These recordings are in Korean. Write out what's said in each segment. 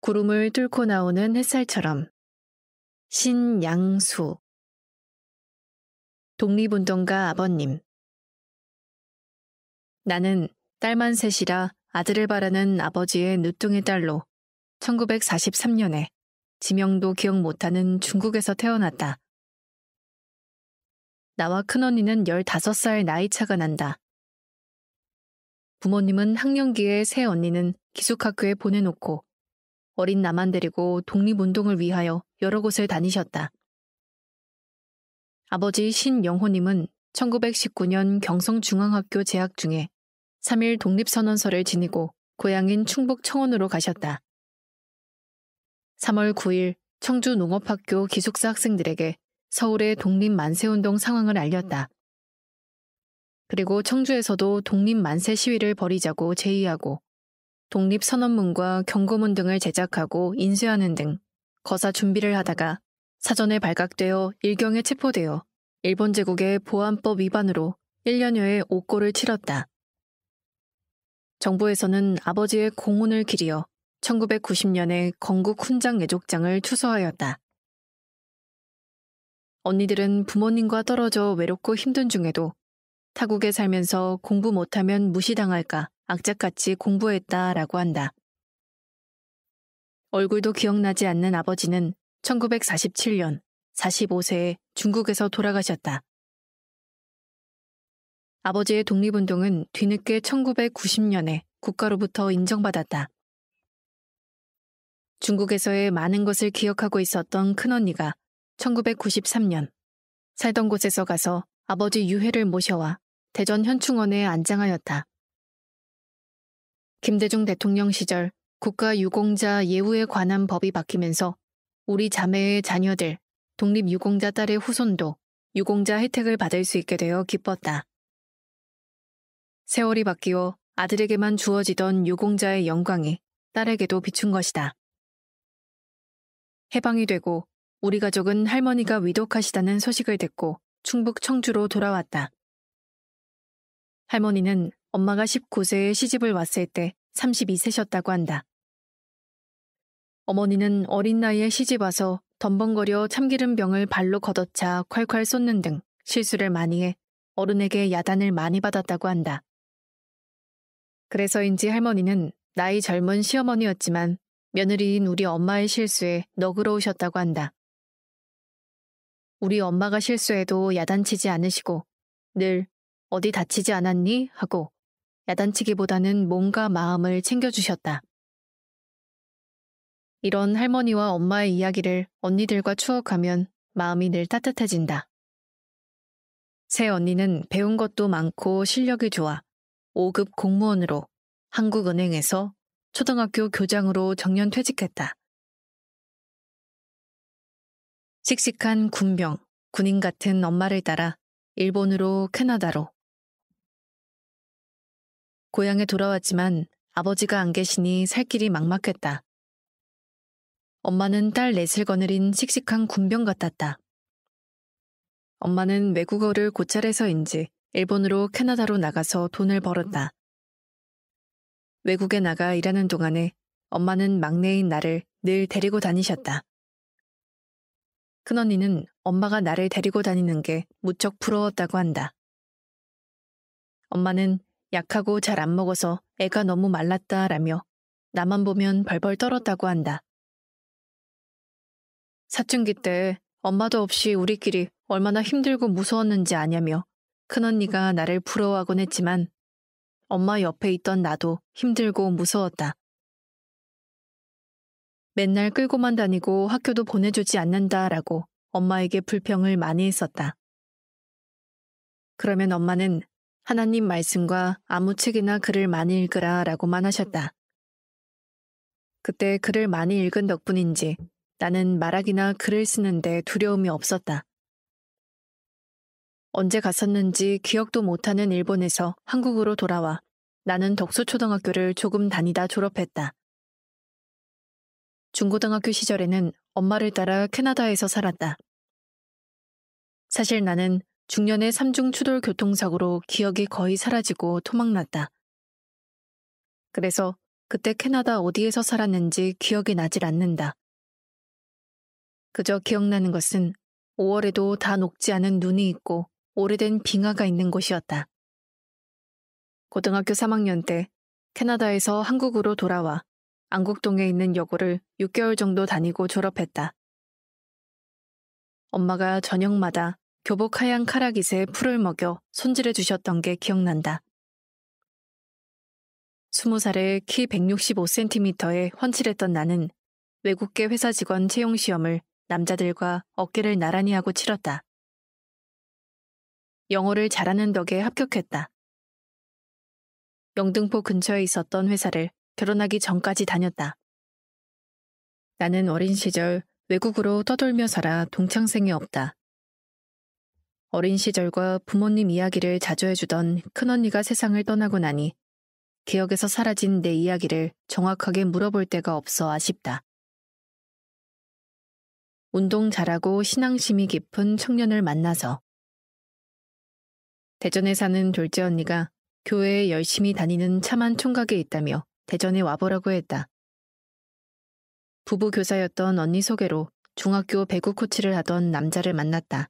구름을 뚫고 나오는 햇살처럼. 신양수. 독립운동가 아버님. 나는 딸만 셋이라 아들을 바라는 아버지의 늦둥이 딸로 1943년에 지명도 기억 못하는 중국에서 태어났다. 나와 큰언니는 15살 나이 차가 난다. 부모님은 학령기에 새 언니는 기숙학교에 보내놓고 어린 나만 데리고 독립운동을 위하여 여러 곳을 다니셨다. 아버지 신영호님은 1919년 경성중앙학교 재학 중에 3.1 독립선언서를 지니고 고향인 충북 청원으로 가셨다. 3월 9일 청주 농업학교 기숙사 학생들에게 서울의 독립만세운동 상황을 알렸다. 그리고 청주에서도 독립만세 시위를 벌이자고 제의하고 독립선언문과 경고문 등을 제작하고 인쇄하는 등 거사 준비를 하다가 사전에 발각되어 일경에 체포되어 일본 제국의 보안법 위반으로 1년여의 옥고를 치렀다. 정부에서는 아버지의 공훈을 기리어 1990년에 건국 훈장 예족장을 추서하였다. 언니들은 부모님과 떨어져 외롭고 힘든 중에도 타국에 살면서 공부 못하면 무시당할까 악착같이 공부했다라고 한다. 얼굴도 기억나지 않는 아버지는 1947년 45세에 중국에서 돌아가셨다. 아버지의 독립운동은 뒤늦게 1990년에 국가로부터 인정받았다. 중국에서의 많은 것을 기억하고 있었던 큰언니가 1993년 살던 곳에서 가서 아버지 유해를 모셔와 대전 현충원에 안장하였다. 김대중 대통령 시절 국가유공자 예우에 관한 법이 바뀌면서 우리 자매의 자녀들, 독립유공자 딸의 후손도 유공자 혜택을 받을 수 있게 되어 기뻤다. 세월이 바뀌어 아들에게만 주어지던 유공자의 영광이 딸에게도 비춘 것이다. 해방이 되고 우리 가족은 할머니가 위독하시다는 소식을 듣고 충북 청주로 돌아왔다. 할머니는 엄마가 19세에 시집을 왔을 때 32세셨다고 한다. 어머니는 어린 나이에 시집 와서 덤벙거려 참기름병을 발로 걷어차 콸콸 쏟는 등 실수를 많이 해 어른에게 야단을 많이 받았다고 한다. 그래서인지 할머니는 나이 젊은 시어머니였지만 며느리인 우리 엄마의 실수에 너그러우셨다고 한다. 우리 엄마가 실수해도 야단치지 않으시고 늘 어디 다치지 않았니? 하고 야단치기보다는 몸과 마음을 챙겨주셨다. 이런 할머니와 엄마의 이야기를 언니들과 추억하면 마음이 늘 따뜻해진다. 새 언니는 배운 것도 많고 실력이 좋아 5급 공무원으로 한국은행에서 초등학교 교장으로 정년 퇴직했다. 씩씩한 군병, 군인 같은 엄마를 따라 일본으로 캐나다로. 고향에 돌아왔지만 아버지가 안 계시니 살 길이 막막했다. 엄마는 딸 넷을 거느린 씩씩한 군병 같았다. 엄마는 외국어를 고찰해서인지 일본으로 캐나다로 나가서 돈을 벌었다. 외국에 나가 일하는 동안에 엄마는 막내인 나를 늘 데리고 다니셨다. 큰언니는 엄마가 나를 데리고 다니는 게 무척 부러웠다고 한다. 엄마는 약하고 잘 안 먹어서 애가 너무 말랐다라며 나만 보면 벌벌 떨었다고 한다. 사춘기 때 엄마도 없이 우리끼리 얼마나 힘들고 무서웠는지 아냐며 큰언니가 나를 부러워하곤 했지만 엄마 옆에 있던 나도 힘들고 무서웠다. 맨날 끌고만 다니고 학교도 보내주지 않는다라고 엄마에게 불평을 많이 했었다. 그러면 엄마는 하나님 말씀과 아무 책이나 글을 많이 읽으라 라고만 하셨다. 그때 글을 많이 읽은 덕분인지 나는 말하기나 글을 쓰는데 두려움이 없었다. 언제 갔었는지 기억도 못하는 일본에서 한국으로 돌아와 나는 덕수초등학교를 조금 다니다 졸업했다. 중고등학교 시절에는 엄마를 따라 캐나다에서 살았다. 사실 나는 중년의 삼중 추돌 교통사고로 기억이 거의 사라지고 토막났다. 그래서 그때 캐나다 어디에서 살았는지 기억이 나질 않는다. 그저 기억나는 것은 5월에도 다 녹지 않은 눈이 있고 오래된 빙하가 있는 곳이었다. 고등학교 3학년 때 캐나다에서 한국으로 돌아와 안국동에 있는 여고를 6개월 정도 다니고 졸업했다. 엄마가 저녁마다 교복 하얀 카라깃에 풀을 먹여 손질해 주셨던 게 기억난다. 20살에 키 165cm에 훤칠했던 나는 외국계 회사 직원 채용 시험을 남자들과 어깨를 나란히 하고 치렀다. 영어를 잘하는 덕에 합격했다. 영등포 근처에 있었던 회사를 결혼하기 전까지 다녔다. 나는 어린 시절 외국으로 떠돌며 살아 동창생이 없다. 어린 시절과 부모님 이야기를 자주 해주던 큰언니가 세상을 떠나고 나니 기억에서 사라진 내 이야기를 정확하게 물어볼 데가 없어 아쉽다. 운동 잘하고 신앙심이 깊은 청년을 만나서. 대전에 사는 둘째 언니가 교회에 열심히 다니는 참한 총각이 있다며 대전에 와보라고 했다. 부부 교사였던 언니 소개로 중학교 배구 코치를 하던 남자를 만났다.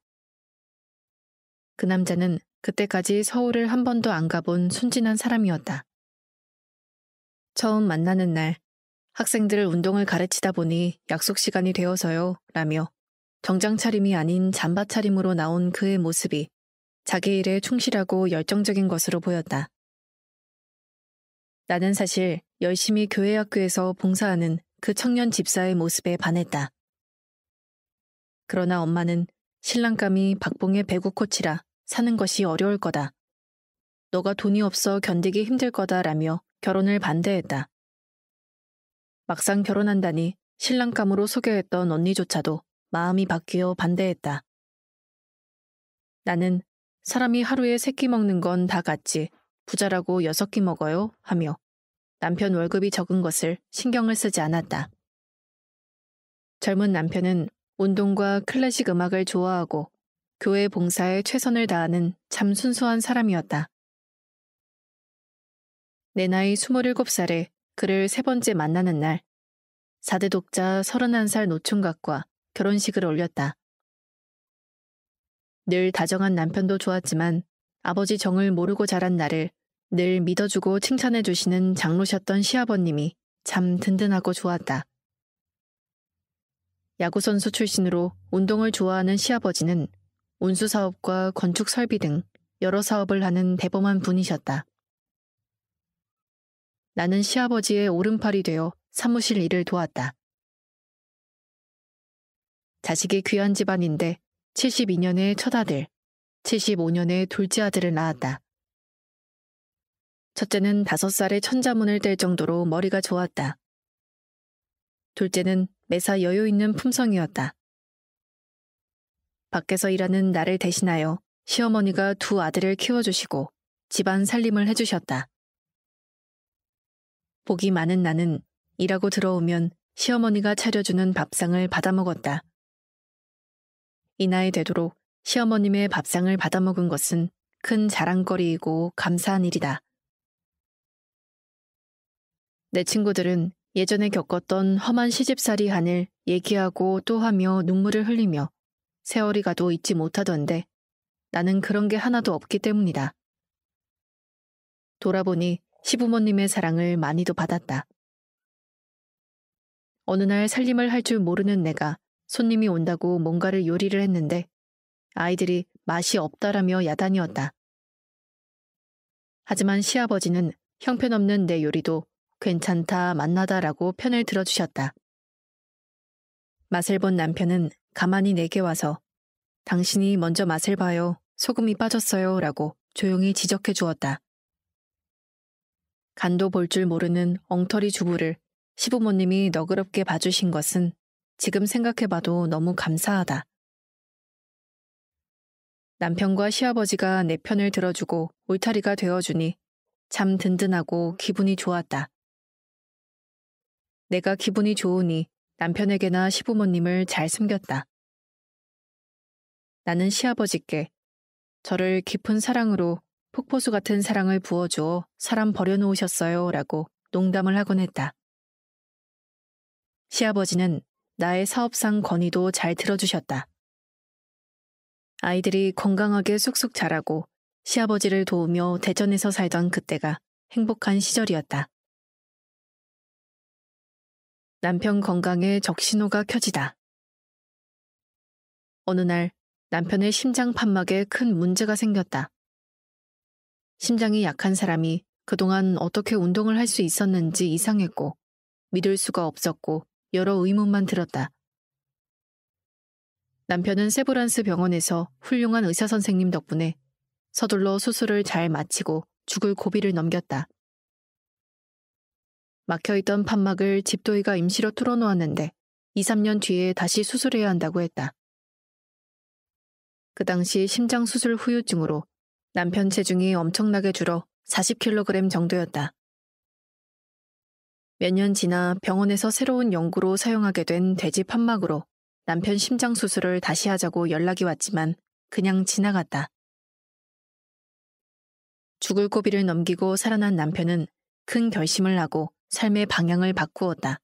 그 남자는 그때까지 서울을 한 번도 안 가본 순진한 사람이었다. 처음 만나는 날 학생들 운동을 가르치다 보니 약속 시간이 되어서요 라며 정장 차림이 아닌 잠바 차림으로 나온 그의 모습이 자기 일에 충실하고 열정적인 것으로 보였다. 나는 사실 열심히 교회 학교에서 봉사하는 그 청년 집사의 모습에 반했다. 그러나 엄마는 신랑감이 박봉의 배구 코치라 사는 것이 어려울 거다. 너가 돈이 없어 견디기 힘들 거다라며 결혼을 반대했다. 막상 결혼한다니 신랑감으로 소개했던 언니조차도 마음이 바뀌어 반대했다. 나는 사람이 하루에 3끼 먹는 건 다 같지 부자라고 6끼 먹어요 하며 남편 월급이 적은 것을 신경을 쓰지 않았다. 젊은 남편은 운동과 클래식 음악을 좋아하고 교회 봉사에 최선을 다하는 참 순수한 사람이었다. 내 나이 27살에 그를 3번째 만나는 날 4대 독자 31살 노총각과 결혼식을 올렸다. 늘 다정한 남편도 좋았지만 아버지 정을 모르고 자란 나를 늘 믿어주고 칭찬해주시는 장로셨던 시아버님이 참 든든하고 좋았다. 야구선수 출신으로 운동을 좋아하는 시아버지는 운수사업과 건축 설비 등 여러 사업을 하는 대범한 분이셨다. 나는 시아버지의 오른팔이 되어 사무실 일을 도왔다. 자식이 귀한 집안인데 72년에 첫아들, 75년에 둘째 아들을 낳았다. 첫째는 5살에 천자문을 뗄 정도로 머리가 좋았다. 둘째는 매사 여유 있는 품성이었다. 밖에서 일하는 나를 대신하여 시어머니가 2 아들을 키워주시고 집안 살림을 해주셨다. 복이 많은 나는 일하고 들어오면 시어머니가 차려주는 밥상을 받아먹었다. 이 나이 되도록 시어머님의 밥상을 받아먹은 것은 큰 자랑거리이고 감사한 일이다. 내 친구들은 예전에 겪었던 험한 시집살이 한을 얘기하고 또 하며 눈물을 흘리며 세월이 가도 잊지 못하던데 나는 그런 게 하나도 없기 때문이다. 돌아보니 시부모님의 사랑을 많이도 받았다. 어느 날 살림을 할 줄 모르는 내가 손님이 온다고 뭔가를 요리를 했는데 아이들이 맛이 없다라며 야단이었다. 하지만 시아버지는 형편없는 내 요리도 괜찮다, 맛나다라고 편을 들어주셨다. 맛을 본 남편은 가만히 내게 와서 당신이 먼저 맛을 봐요. 소금이 빠졌어요. 라고 조용히 지적해 주었다. 간도 볼 줄 모르는 엉터리 주부를 시부모님이 너그럽게 봐주신 것은 지금 생각해봐도 너무 감사하다. 남편과 시아버지가 내 편을 들어주고 울타리가 되어주니 참 든든하고 기분이 좋았다. 내가 기분이 좋으니 남편에게나 시부모님을 잘 숨겼다. 나는 시아버지께 저를 깊은 사랑으로 폭포수 같은 사랑을 부어주어 사람 버려놓으셨어요 라고 농담을 하곤 했다. 시아버지는 나의 사업상 건의도 잘 들어주셨다. 아이들이 건강하게 쑥쑥 자라고 시아버지를 도우며 대전에서 살던 그때가 행복한 시절이었다. 남편 건강에 적신호가 켜지다. 어느 날 남편의 심장 판막에 큰 문제가 생겼다. 심장이 약한 사람이 그동안 어떻게 운동을 할 수 있었는지 이상했고 믿을 수가 없었고 여러 의문만 들었다. 남편은 세브란스 병원에서 훌륭한 의사 선생님 덕분에 서둘러 수술을 잘 마치고 죽을 고비를 넘겼다. 막혀있던 판막을 집도이가 임시로 뚫어놓았는데 2, 3년 뒤에 다시 수술해야 한다고 했다. 그 당시 심장 수술 후유증으로 남편 체중이 엄청나게 줄어 40kg 정도였다. 몇 년 지나 병원에서 새로운 연구로 사용하게 된 돼지 판막으로 남편 심장 수술을 다시 하자고 연락이 왔지만 그냥 지나갔다. 죽을 고비를 넘기고 살아난 남편은 큰 결심을 하고 삶의 방향을 바꾸었다.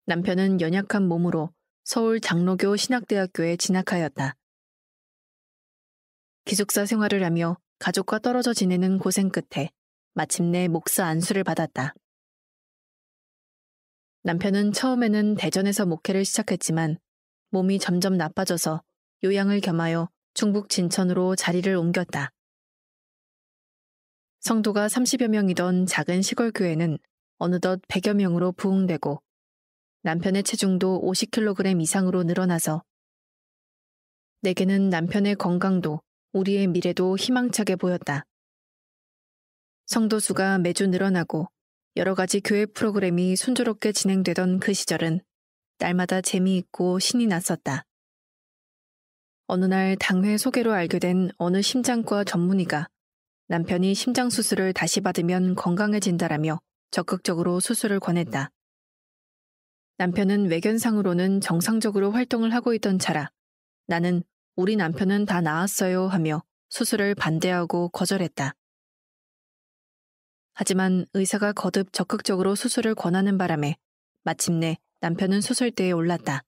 남편은 연약한 몸으로 서울 장로교 신학대학교에 진학하였다. 기숙사 생활을 하며 가족과 떨어져 지내는 고생 끝에 마침내 목사 안수를 받았다. 남편은 처음에는 대전에서 목회를 시작했지만 몸이 점점 나빠져서 요양을 겸하여 중북 진천으로 자리를 옮겼다. 성도가 30여 명이던 작은 시골 교회는 어느덧 100여 명으로 부흥되고 남편의 체중도 50kg 이상으로 늘어나서 내게는 남편의 건강도 우리의 미래도 희망차게 보였다. 성도 수가 매주 늘어나고 여러 가지 교회 프로그램이 순조롭게 진행되던 그 시절은 날마다 재미있고 신이 났었다. 어느 날 당회 소개로 알게 된 어느 심장과 전문의가 남편이 심장 수술을 다시 받으면 건강해진다라며 적극적으로 수술을 권했다. 남편은 외견상으로는 정상적으로 활동을 하고 있던 차라 나는 우리 남편은 다 나았어요 하며 수술을 반대하고 거절했다. 하지만 의사가 거듭 적극적으로 수술을 권하는 바람에 마침내 남편은 수술대에 올랐다.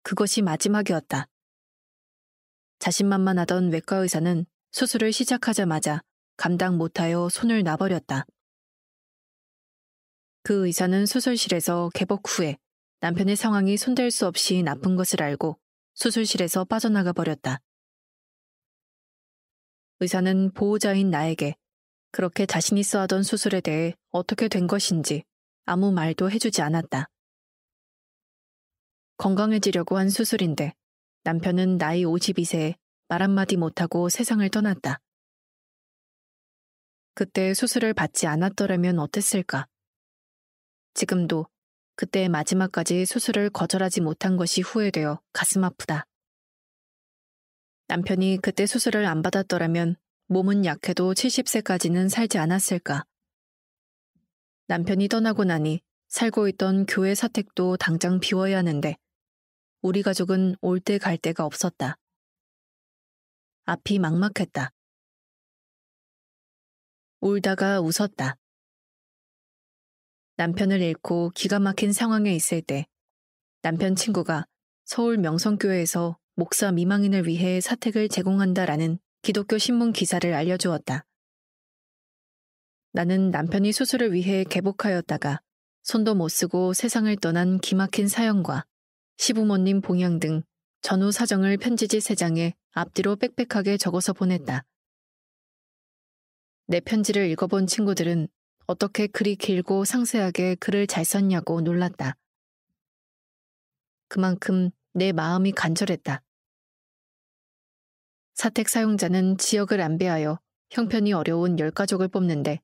그것이 마지막이었다. 자신만만하던 외과 의사는 수술을 시작하자마자 감당 못하여 손을 놔버렸다. 그 의사는 수술실에서 개복 후에 남편의 상황이 손댈 수 없이 나쁜 것을 알고 수술실에서 빠져나가 버렸다. 의사는 보호자인 나에게 그렇게 자신 있어 하던 수술에 대해 어떻게 된 것인지 아무 말도 해주지 않았다. 건강해지려고 한 수술인데 남편은 나이 52세에 말 한마디 못하고 세상을 떠났다. 그때 수술을 받지 않았더라면 어땠을까? 지금도 그때의 마지막까지 수술을 거절하지 못한 것이 후회되어 가슴 아프다. 남편이 그때 수술을 안 받았더라면 몸은 약해도 70세까지는 살지 않았을까? 남편이 떠나고 나니 살고 있던 교회 사택도 당장 비워야 하는데 우리 가족은 올 때 갈 데가 없었다. 앞이 막막했다. 울다가 웃었다. 남편을 잃고 기가 막힌 상황에 있을 때 남편 친구가 서울 명성교회에서 목사 미망인을 위해 사택을 제공한다라는 기독교 신문 기사를 알려주었다. 나는 남편이 수술을 위해 개복하였다가 손도 못 쓰고 세상을 떠난 기막힌 사연과 시부모님 봉양 등 전후 사정을 편지지 3장에 앞뒤로 빽빽하게 적어서 보냈다. 내 편지를 읽어본 친구들은 어떻게 그리 길고 상세하게 글을 잘 썼냐고 놀랐다. 그만큼 내 마음이 간절했다. 사택 사용자는 지역을 안배하여 형편이 어려운 10가족을 뽑는데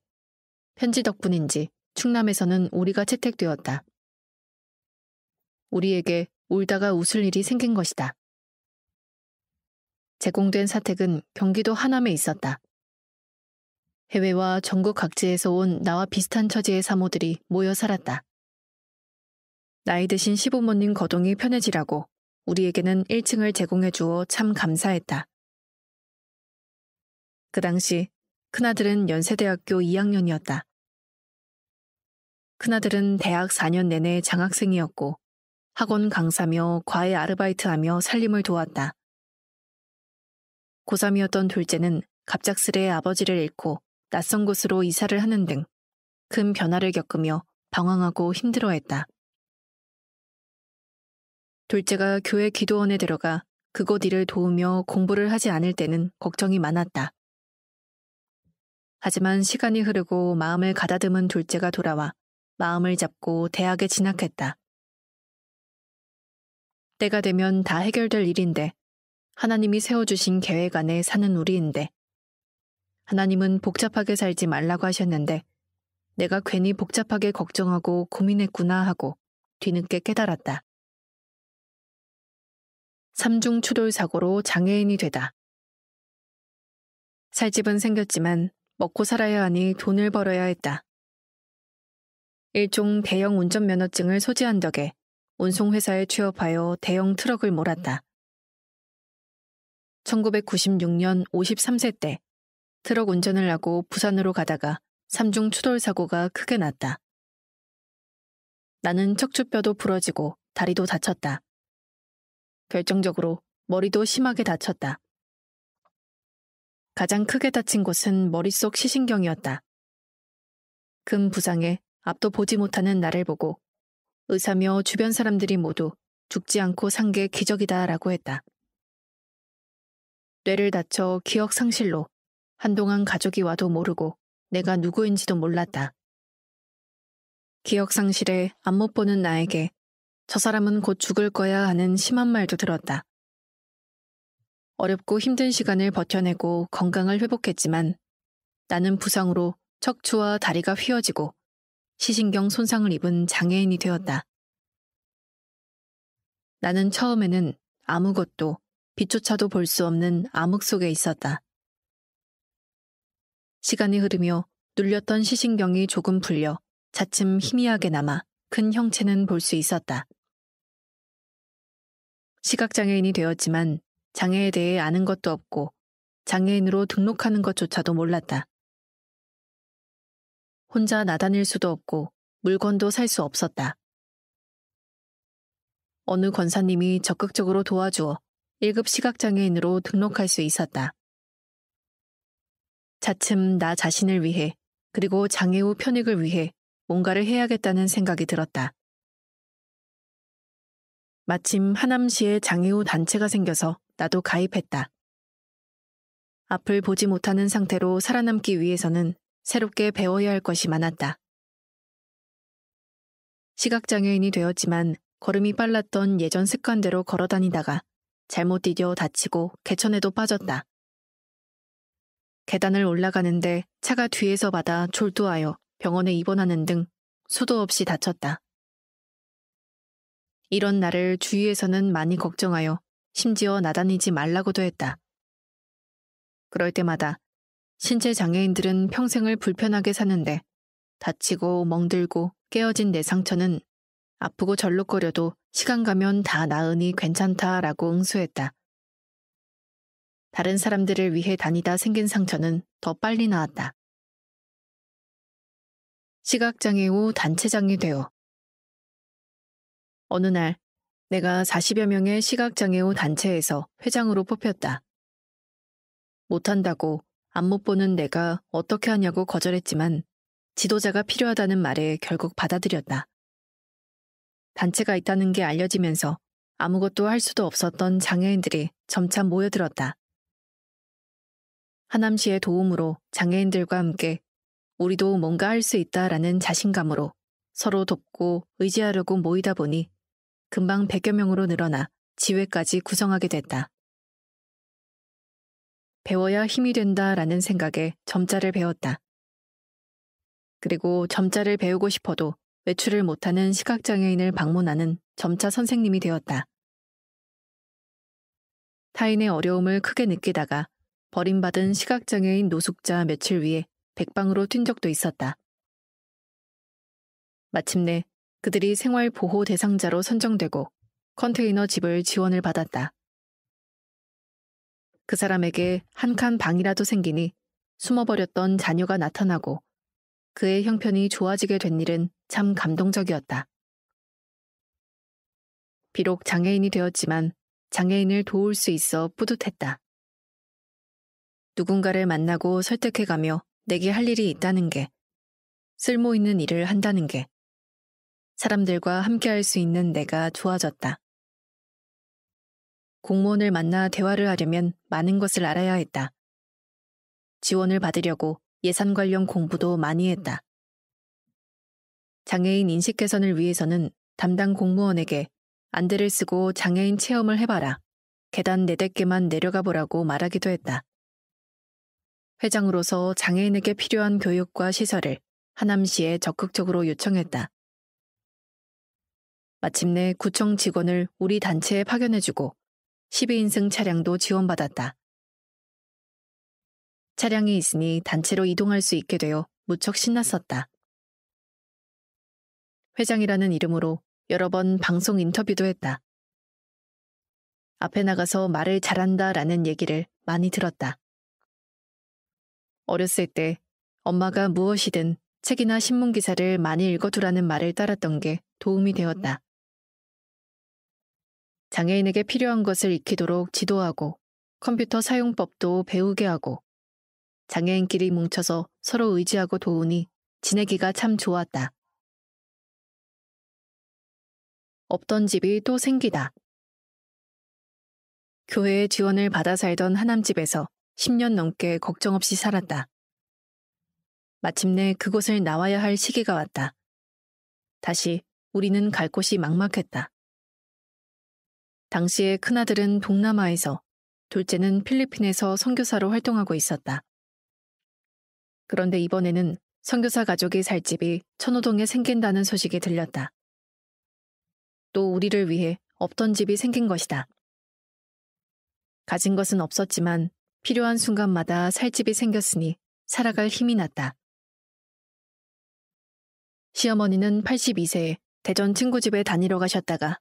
편지 덕분인지 충남에서는 우리가 채택되었다. 우리에게 울다가 웃을 일이 생긴 것이다. 제공된 사택은 경기도 하남에 있었다. 해외와 전국 각지에서 온 나와 비슷한 처지의 사모들이 모여 살았다. 나이 드신 시부모님 거동이 편해지라고 우리에게는 1층을 제공해 주어 참 감사했다. 그 당시 큰아들은 연세대학교 2학년이었다. 큰아들은 대학 4년 내내 장학생이었고 학원 강사며 과외 아르바이트하며 살림을 도왔다. 고3이었던 둘째는 갑작스레 아버지를 잃고 낯선 곳으로 이사를 하는 등 큰 변화를 겪으며 방황하고 힘들어했다. 둘째가 교회 기도원에 들어가 그곳 일을 도우며 공부를 하지 않을 때는 걱정이 많았다. 하지만 시간이 흐르고 마음을 가다듬은 둘째가 돌아와 마음을 잡고 대학에 진학했다. 때가 되면 다 해결될 일인데 하나님이 세워주신 계획 안에 사는 우리인데 하나님은 복잡하게 살지 말라고 하셨는데 내가 괜히 복잡하게 걱정하고 고민했구나 하고 뒤늦게 깨달았다. 삼중 추돌 사고로 장애인이 되다. 살 집은 생겼지만 먹고 살아야 하니 돈을 벌어야 했다. 일종 대형 운전면허증을 소지한 덕에 운송회사에 취업하여 대형 트럭을 몰았다. 1996년 53세 때 트럭 운전을 하고 부산으로 가다가 삼중 추돌 사고가 크게 났다. 나는 척추뼈도 부러지고 다리도 다쳤다. 결정적으로 머리도 심하게 다쳤다. 가장 크게 다친 곳은 머릿속 시신경이었다. 큰 부상에 앞도 보지 못하는 나를 보고 의사며 주변 사람들이 모두 죽지 않고 산 게 기적이다라고 했다. 뇌를 다쳐 기억 상실로 한동안 가족이 와도 모르고 내가 누구인지도 몰랐다. 기억 상실에 안 못 보는 나에게 저 사람은 곧 죽을 거야 하는 심한 말도 들었다. 어렵고 힘든 시간을 버텨내고 건강을 회복했지만 나는 부상으로 척추와 다리가 휘어지고 시신경 손상을 입은 장애인이 되었다. 나는 처음에는 아무것도 빛조차도 볼 수 없는 암흑 속에 있었다. 시간이 흐르며 눌렸던 시신경이 조금 풀려 차츰 희미하게 남아 큰 형체는 볼 수 있었다. 시각장애인이 되었지만 장애에 대해 아는 것도 없고 장애인으로 등록하는 것조차도 몰랐다. 혼자 나다닐 수도 없고 물건도 살 수 없었다. 어느 권사님이 적극적으로 도와주어 1급 시각장애인으로 등록할 수 있었다. 차츰 나 자신을 위해 그리고 장애 후 편익을 위해 뭔가를 해야겠다는 생각이 들었다. 마침 하남시에 장애 후 단체가 생겨서 나도 가입했다. 앞을 보지 못하는 상태로 살아남기 위해서는 새롭게 배워야 할 것이 많았다. 시각장애인이 되었지만 걸음이 빨랐던 예전 습관대로 걸어다니다가 잘못 디뎌 다치고 개천에도 빠졌다. 계단을 올라가는데 차가 뒤에서 받아 졸도하여 병원에 입원하는 등 수도 없이 다쳤다. 이런 나를 주위에서는 많이 걱정하여 심지어 나다니지 말라고도 했다. 그럴 때마다 신체 장애인들은 평생을 불편하게 사는데 다치고 멍들고 깨어진 내 상처는 아프고 절룩거려도 시간 가면 다 나으니 괜찮다라고 응수했다. 다른 사람들을 위해 다니다 생긴 상처는 더 빨리 나았다. 시각장애 후 단체장이 되어 어느 날 내가 40여 명의 시각장애 후 단체에서 회장으로 뽑혔다. 못한다고 안 못 보는 내가 어떻게 하냐고 거절했지만 지도자가 필요하다는 말에 결국 받아들였다. 단체가 있다는 게 알려지면서 아무것도 할 수도 없었던 장애인들이 점차 모여들었다. 하남시의 도움으로 장애인들과 함께 우리도 뭔가 할 수 있다라는 자신감으로 서로 돕고 의지하려고 모이다 보니 금방 100여 명으로 늘어나 지회까지 구성하게 됐다. 배워야 힘이 된다라는 생각에 점자를 배웠다. 그리고 점자를 배우고 싶어도 외출을 못하는 시각장애인을 방문하는 점자 선생님이 되었다. 타인의 어려움을 크게 느끼다가 버림받은 시각장애인 노숙자 며칠 위에 백방으로 뛴 적도 있었다. 마침내 그들이 생활보호 대상자로 선정되고 컨테이너 집을 지원을 받았다. 그 사람에게 한 칸 방이라도 생기니 숨어버렸던 자녀가 나타나고 그의 형편이 좋아지게 된 일은 참 감동적이었다. 비록 장애인이 되었지만 장애인을 도울 수 있어 뿌듯했다. 누군가를 만나고 설득해가며 내게 할 일이 있다는 게, 쓸모 있는 일을 한다는 게, 사람들과 함께할 수 있는 내가 좋아졌다. 공무원을 만나 대화를 하려면 많은 것을 알아야 했다. 지원을 받으려고 예산 관련 공부도 많이 했다. 장애인 인식 개선을 위해서는 담당 공무원에게 안대를 쓰고 장애인 체험을 해봐라, 계단 4-5개만 내려가 보라고 말하기도 했다. 회장으로서 장애인에게 필요한 교육과 시설을 하남시에 적극적으로 요청했다. 마침내 구청 직원을 우리 단체에 파견해주고 12인승 차량도 지원받았다. 차량이 있으니 단체로 이동할 수 있게 되어 무척 신났었다. 회장이라는 이름으로 여러 번 방송 인터뷰도 했다. 앞에 나가서 말을 잘한다라는 얘기를 많이 들었다. 어렸을 때 엄마가 무엇이든 책이나 신문 기사를 많이 읽어두라는 말을 따랐던 게 도움이 되었다. 장애인에게 필요한 것을 익히도록 지도하고 컴퓨터 사용법도 배우게 하고 장애인끼리 뭉쳐서 서로 의지하고 도우니 지내기가 참 좋았다. 없던 집이 또 생기다. 교회의 지원을 받아 살던 하남집에서 10년 넘게 걱정 없이 살았다. 마침내 그곳을 나와야 할 시기가 왔다. 다시 우리는 갈 곳이 막막했다. 당시에 큰아들은 동남아에서, 둘째는 필리핀에서 선교사로 활동하고 있었다. 그런데 이번에는 선교사 가족이 살 집이 천호동에 생긴다는 소식이 들렸다. 또 우리를 위해 없던 집이 생긴 것이다. 가진 것은 없었지만 필요한 순간마다 살 집이 생겼으니 살아갈 힘이 났다. 시어머니는 82세에 대전 친구 집에 다니러 가셨다가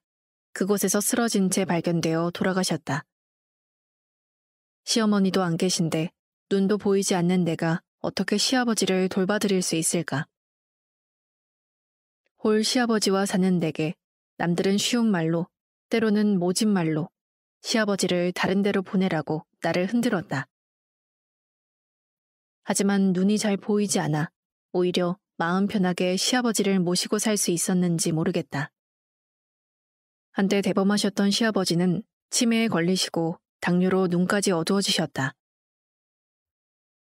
그곳에서 쓰러진 채 발견되어 돌아가셨다. 시어머니도 안 계신데 눈도 보이지 않는 내가 어떻게 시아버지를 돌봐드릴 수 있을까? 홀 시아버지와 사는 내게 남들은 쉬운 말로, 때로는 모진 말로 시아버지를 다른 데로 보내라고 나를 흔들었다. 하지만 눈이 잘 보이지 않아 오히려 마음 편하게 시아버지를 모시고 살 수 있었는지 모르겠다. 한때 대범하셨던 시아버지는 치매에 걸리시고 당뇨로 눈까지 어두워지셨다.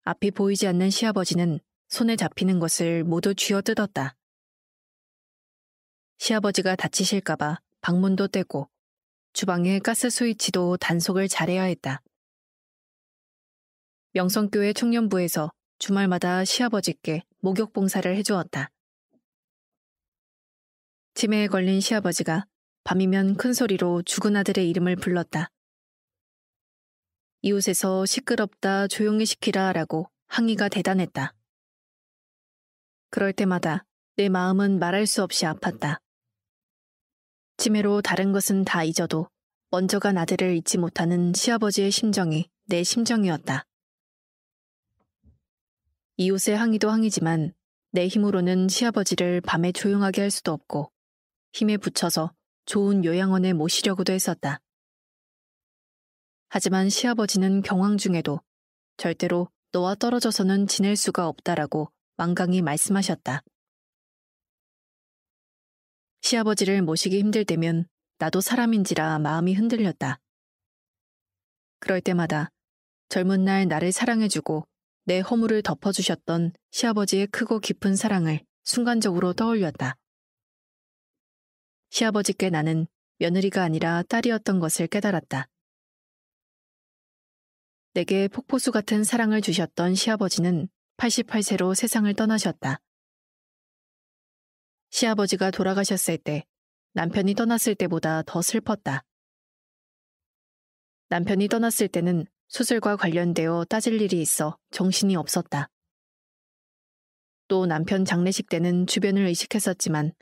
앞이 보이지 않는 시아버지는 손에 잡히는 것을 모두 쥐어뜯었다. 시아버지가 다치실까봐 방문도 떼고 주방의 가스 스위치도 단속을 잘해야 했다. 명성교회 청년부에서 주말마다 시아버지께 목욕 봉사를 해주었다. 치매에 걸린 시아버지가 밤이면 큰 소리로 죽은 아들의 이름을 불렀다. 이웃에서 시끄럽다, 조용히 시키라 라고 항의가 대단했다. 그럴 때마다 내 마음은 말할 수 없이 아팠다. 치매로 다른 것은 다 잊어도 먼저 간 아들을 잊지 못하는 시아버지의 심정이 내 심정이었다. 이웃의 항의도 항의지만 내 힘으로는 시아버지를 밤에 조용하게 할 수도 없고 힘에 부쳐서 좋은 요양원에 모시려고도 했었다. 하지만 시아버지는 경황 중에도 절대로 너와 떨어져서는 지낼 수가 없다라고 완강히 말씀하셨다. 시아버지를 모시기 힘들 때면 나도 사람인지라 마음이 흔들렸다. 그럴 때마다 젊은 날 나를 사랑해주고 내 허물을 덮어주셨던 시아버지의 크고 깊은 사랑을 순간적으로 떠올렸다. 시아버지께 나는 며느리가 아니라 딸이었던 것을 깨달았다. 내게 폭포수 같은 사랑을 주셨던 시아버지는 88세로 세상을 떠나셨다. 시아버지가 돌아가셨을 때 남편이 떠났을 때보다 더 슬펐다. 남편이 떠났을 때는 수술과 관련되어 따질 일이 있어 정신이 없었다. 또 남편 장례식 때는 주변을 의식했었지만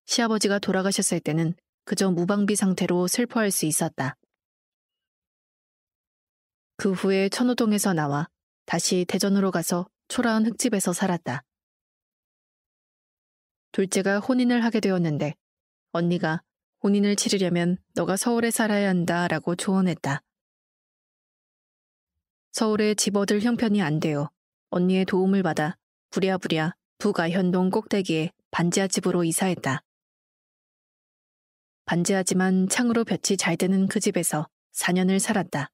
시아버지가 돌아가셨을 때는 그저 무방비 상태로 슬퍼할 수 있었다. 그 후에 천호동에서 나와 다시 대전으로 가서 초라한 흙집에서 살았다. 둘째가 혼인을 하게 되었는데 언니가 혼인을 치르려면 너가 서울에 살아야 한다라고 조언했다. 서울에 집 얻을 형편이 안 되어 언니의 도움을 받아 부랴부랴 북아현동 꼭대기에 반지하 집으로 이사했다. 반지하지만 창으로 볕이 잘 드는 그 집에서 4년을 살았다.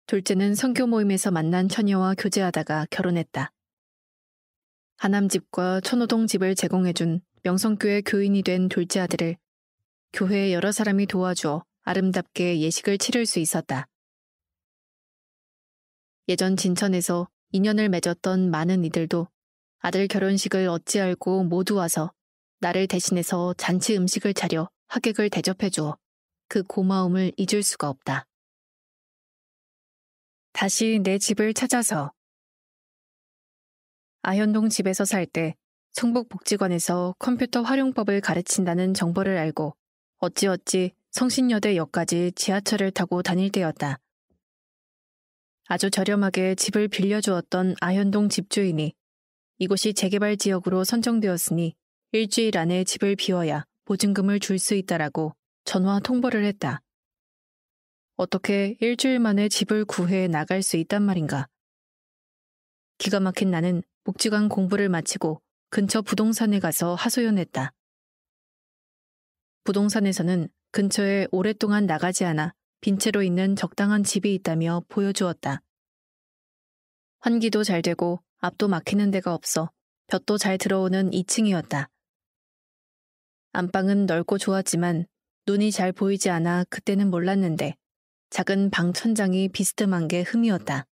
둘째는 선교 모임에서 만난 처녀와 교제하다가 결혼했다. 하남집과 천호동 집을 제공해준 명성교회 교인이 된 둘째 아들을 교회의 여러 사람이 도와주어 아름답게 예식을 치를 수 있었다. 예전 진천에서 인연을 맺었던 많은 이들도 아들 결혼식을 어찌 알고 모두 와서 나를 대신해서 잔치 음식을 차려 하객을 대접해주어 그 고마움을 잊을 수가 없다. 다시 내 집을 찾아서 아현동 집에서 살 때 성북복지관에서 컴퓨터 활용법을 가르친다는 정보를 알고 어찌어찌 성신여대역까지 지하철을 타고 다닐 때였다. 아주 저렴하게 집을 빌려주었던 아현동 집주인이 이곳이 재개발 지역으로 선정되었으니 일주일 안에 집을 비워야 보증금을 줄 수 있다라고 전화 통보를 했다. 어떻게 일주일 만에 집을 구해 나갈 수 있단 말인가. 기가 막힌 나는 복지관 공부를 마치고 근처 부동산에 가서 하소연했다. 부동산에서는 근처에 오랫동안 나가지 않아 빈 채로 있는 적당한 집이 있다며 보여주었다. 환기도 잘 되고 앞도 막히는 데가 없어 볕도 잘 들어오는 2층이었다. 안방은 넓고 좋았지만 눈이 잘 보이지 않아 그때는 몰랐는데 작은 방 천장이 비스듬한 게 흠이었다.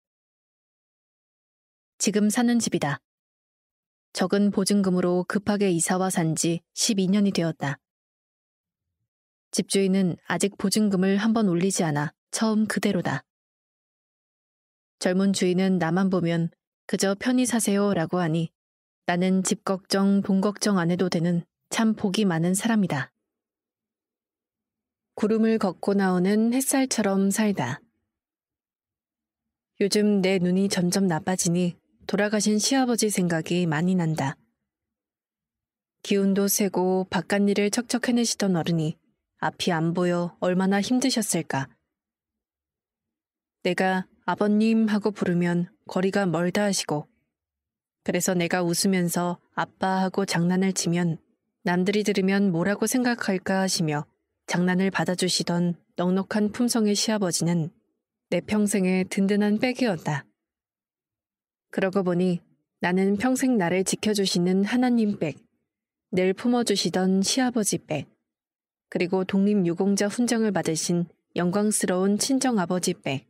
지금 사는 집이다. 적은 보증금으로 급하게 이사와 산 지 12년이 되었다. 집주인은 아직 보증금을 한번 올리지 않아 처음 그대로다. 젊은 주인은 나만 보면 그저 편히 사세요 라고 하니 나는 집 걱정, 돈 걱정 안 해도 되는 참 복이 많은 사람이다. 구름을 걷고 나오는 햇살처럼 살다. 요즘 내 눈이 점점 나빠지니 돌아가신 시아버지 생각이 많이 난다. 기운도 세고 바깥 일을 척척 해내시던 어른이 앞이 안 보여 얼마나 힘드셨을까. 내가 아버님 하고 부르면 거리가 멀다 하시고 그래서 내가 웃으면서 아빠 하고 장난을 치면 남들이 들으면 뭐라고 생각할까 하시며 장난을 받아주시던 넉넉한 품성의 시아버지는 내 평생의 든든한 백이었다. 그러고 보니 나는 평생 나를 지켜주시는 하나님 백, 늘 품어주시던 시아버지 백, 그리고 독립유공자 훈장을 받으신 영광스러운 친정아버지 백,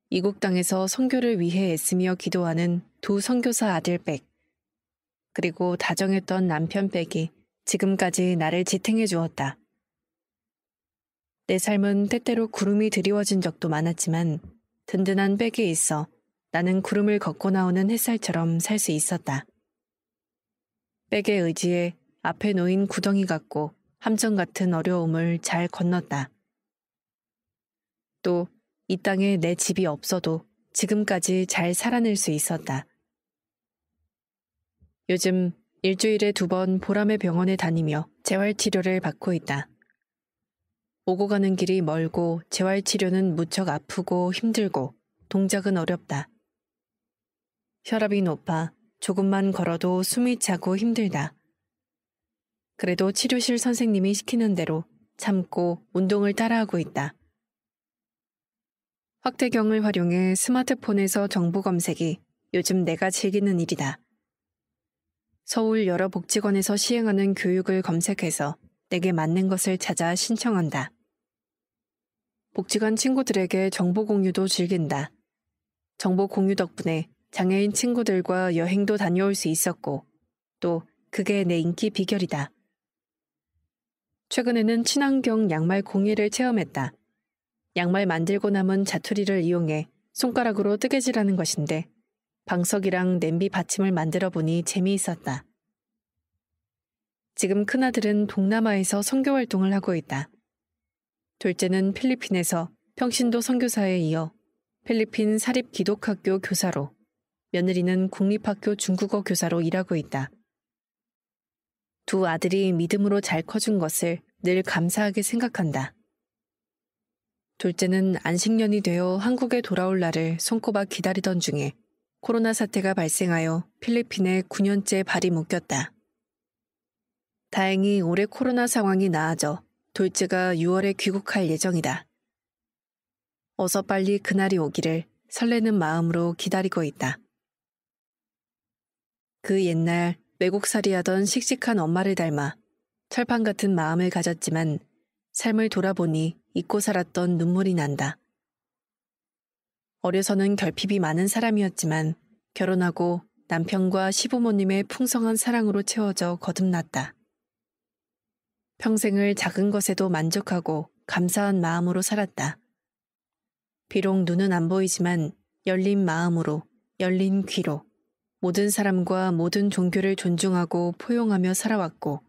이국 땅에서 선교를 위해 애쓰며 기도하는 두 선교사 아들 백, 그리고 다정했던 남편 백이 지금까지 나를 지탱해 주었다. 내 삶은 때때로 구름이 드리워진 적도 많았지만 든든한 백에 있어 나는 구름을 걷고 나오는 햇살처럼 살 수 있었다. 백의 의지에 앞에 놓인 구덩이 같고 함정 같은 어려움을 잘 건넜다. 또 이 땅에 내 집이 없어도 지금까지 잘 살아낼 수 있었다. 요즘 일주일에 2번 보람의 병원에 다니며 재활치료를 받고 있다. 오고 가는 길이 멀고 재활치료는 무척 아프고 힘들고 동작은 어렵다. 혈압이 높아 조금만 걸어도 숨이 차고 힘들다. 그래도 치료실 선생님이 시키는 대로 참고 운동을 따라하고 있다. 확대경을 활용해 스마트폰에서 정보 검색이 요즘 내가 즐기는 일이다. 서울 여러 복지관에서 시행하는 교육을 검색해서 내게 맞는 것을 찾아 신청한다. 복지관 친구들에게 정보 공유도 즐긴다. 정보 공유 덕분에 장애인 친구들과 여행도 다녀올 수 있었고 또 그게 내 인기 비결이다. 최근에는 친환경 양말 공예를 체험했다. 양말 만들고 남은 자투리를 이용해 손가락으로 뜨개질하는 것인데 방석이랑 냄비 받침을 만들어 보니 재미있었다. 지금 큰아들은 동남아에서 선교 활동을 하고 있다. 둘째는 필리핀에서 평신도 선교사에 이어 필리핀 사립기독학교 교사로, 며느리는 국립학교 중국어 교사로 일하고 있다. 두 아들이 믿음으로 잘 커준 것을 늘 감사하게 생각한다. 둘째는 안식년이 되어 한국에 돌아올 날을 손꼽아 기다리던 중에 코로나 사태가 발생하여 필리핀에 9년째 발이 묶였다. 다행히 올해 코로나 상황이 나아져 둘째가 6월에 귀국할 예정이다. 어서 빨리 그날이 오기를 설레는 마음으로 기다리고 있다. 그 옛날 외국살이하던 씩씩한 엄마를 닮아 철판 같은 마음을 가졌지만 삶을 돌아보니 잊고 살았던 눈물이 난다. 어려서는 결핍이 많은 사람이었지만 결혼하고 남편과 시부모님의 풍성한 사랑으로 채워져 거듭났다. 평생을 작은 것에도 만족하고 감사한 마음으로 살았다. 비록 눈은 안 보이지만 열린 마음으로, 열린 귀로 모든 사람과 모든 종교를 존중하고 포용하며 살아왔고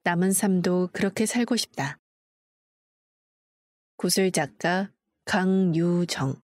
남은 삶도 그렇게 살고 싶다. 구슬작가 강유정